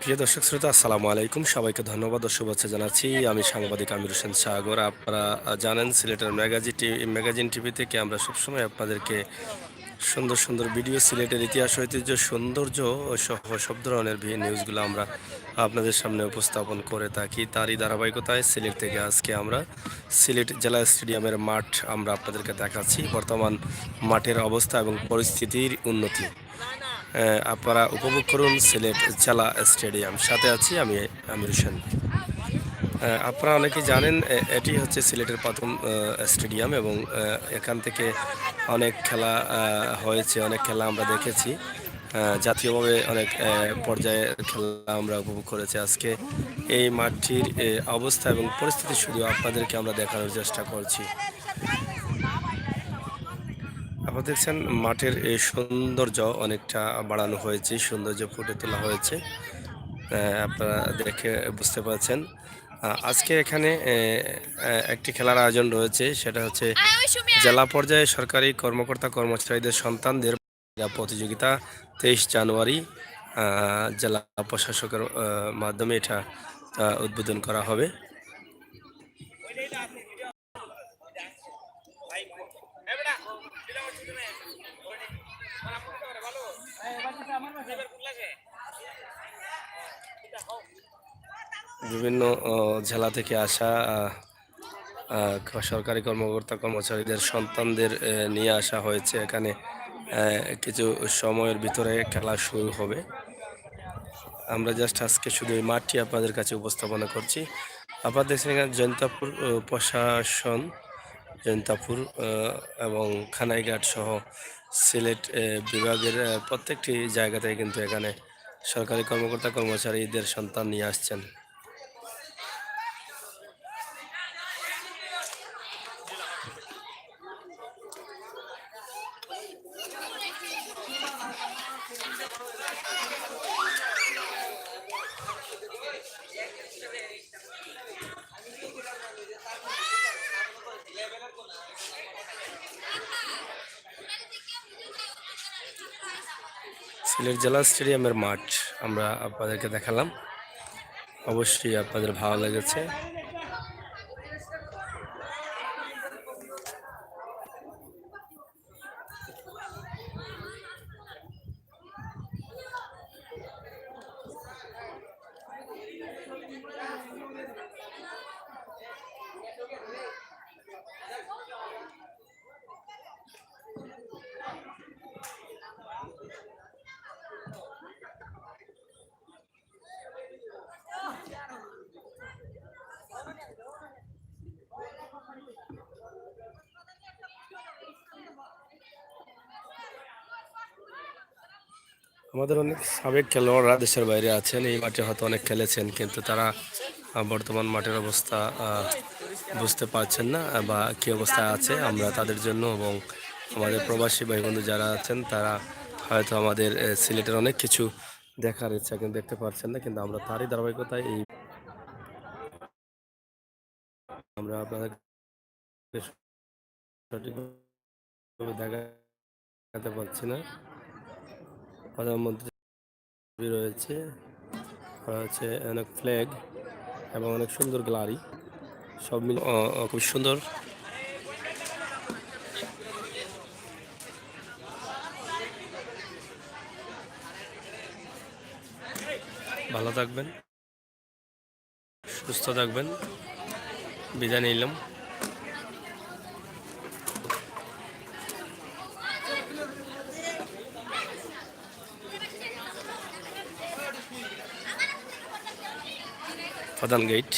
প্রিয় দর্শক শ্রোতা, আসসালামু আলাইকুম। সবাইকে ধন্যবাদ ও শুভেচ্ছা জানাচ্ছি। আমি সাংবাদিক আমির হোসেন সাগর। আপনারা জানেন সিলেটের ম্যাগাজিন টিভি থেকে আমরা সবসময় আপনাদেরকে সুন্দর সুন্দর ভিডিও, সিলেটের ইতিহাস, ঐতিহ্য, সৌন্দর্য ও সহ সব ধরনের নিউজগুলো আমরা আপনাদের সামনে উপস্থাপন করে থাকি। তারই ধারাবাহিকতায় সিলেট থেকে আজকে আমরা সিলেট জেলা স্টেডিয়ামের মাঠ আমরা আপনাদেরকে দেখাচ্ছি। বর্তমান মাঠের অবস্থা এবং পরিস্থিতির উন্নতি আপনারা উপভোগ করুন সিলেট জেলা স্টেডিয়াম। সাথে আছি আমি আমির হোসেন। আপনারা অনেকেই জানেন এটি হচ্ছে সিলেটের প্রথম স্টেডিয়াম এবং এখান থেকে অনেক খেলা হয়েছে, অনেক খেলা আমরা দেখেছি। জাতীয়ভাবে অনেক পর্যায়ের খেলা আমরা উপভোগ করেছি। আজকে এই মাঠটির অবস্থা এবং পরিস্থিতি শুধু আপনাদেরকে আমরা দেখানোর চেষ্টা করছি। আপনারা দেখছেন মাঠের এই সৌন্দর্য অনেকটা বাড়ানো হয়েছে, সৌন্দর্য ফুটে তোলা হয়েছে। আপনারা দেখে বুঝতে পারছেন। আজকে এখানে একটি খেলার আয়োজন রয়েছে, সেটা হচ্ছে জেলা পর্যায়ে সরকারি কর্মকর্তা কর্মচারীদের সন্তানদের প্রতিযোগিতা। 23 জানুয়ারি জেলা প্রশাসকের মাধ্যমে এটা উদ্বোধন করা হবে। বিভিন্ন জেলা থেকে আসা সরকারি কর্মকর্তা কর্মচারীদের সন্তানদের নিয়ে আসা হয়েছে এখানে। কিছু সময়ের ভিতরে খেলা শুরু হবে। আমরা জাস্ট আজকে শুধু এই মাঠটি আপনাদের কাছে উপস্থাপনা করছি। আপনারা দেখছেন এখানে জৈন্তাপুর প্রশাসন, জৈন্তাপুর এবং খানাইঘাট সহ সিলেট বিভাগের প্রত্যেকটি জায়গাতে কিন্তু এখানে সরকারি কর্মকর্তা কর্মচারীদের সন্তান নিয়ে আসছেন। সিলেট জেলা স্টেডিয়ামের মাঠ আমরা আপনাদেরকে দেখালাম। অবশ্যই আপনাদের ভালো লেগেছে। আমাদের অনেক সাবেক খেলোয়াড়রা দেশের বাইরে আছেন, এই মাঠে হয়তো অনেক খেলেছেন, কিন্তু তারা বর্তমান মাঠের অবস্থা বুঝতে পারছেন না বা কী অবস্থায় আছে। আমরা তাদের জন্য এবং আমাদের প্রবাসী ভাই বন্ধু যারা আছেন তারা হয়তো আমাদের সিলেটের অনেক কিছু দেখার ইচ্ছা কিন্তু দেখতে পাচ্ছেন না, কিন্তু আমরা তারই ধারাবাহিকতায় এই আমরা আপনাদের সঠিকভাবে দেখাতে পারছি না। প্রধানমন্ত্রী রয়েছে, রয়েছে অনেক ফ্ল্যাগ এবং অনেক সুন্দর গ্যালারি, সব মিলে খুব সুন্দর। ভালো থাকবেন, সুস্থ থাকবেন, বিদায় নিলাম। প্রধান গেট।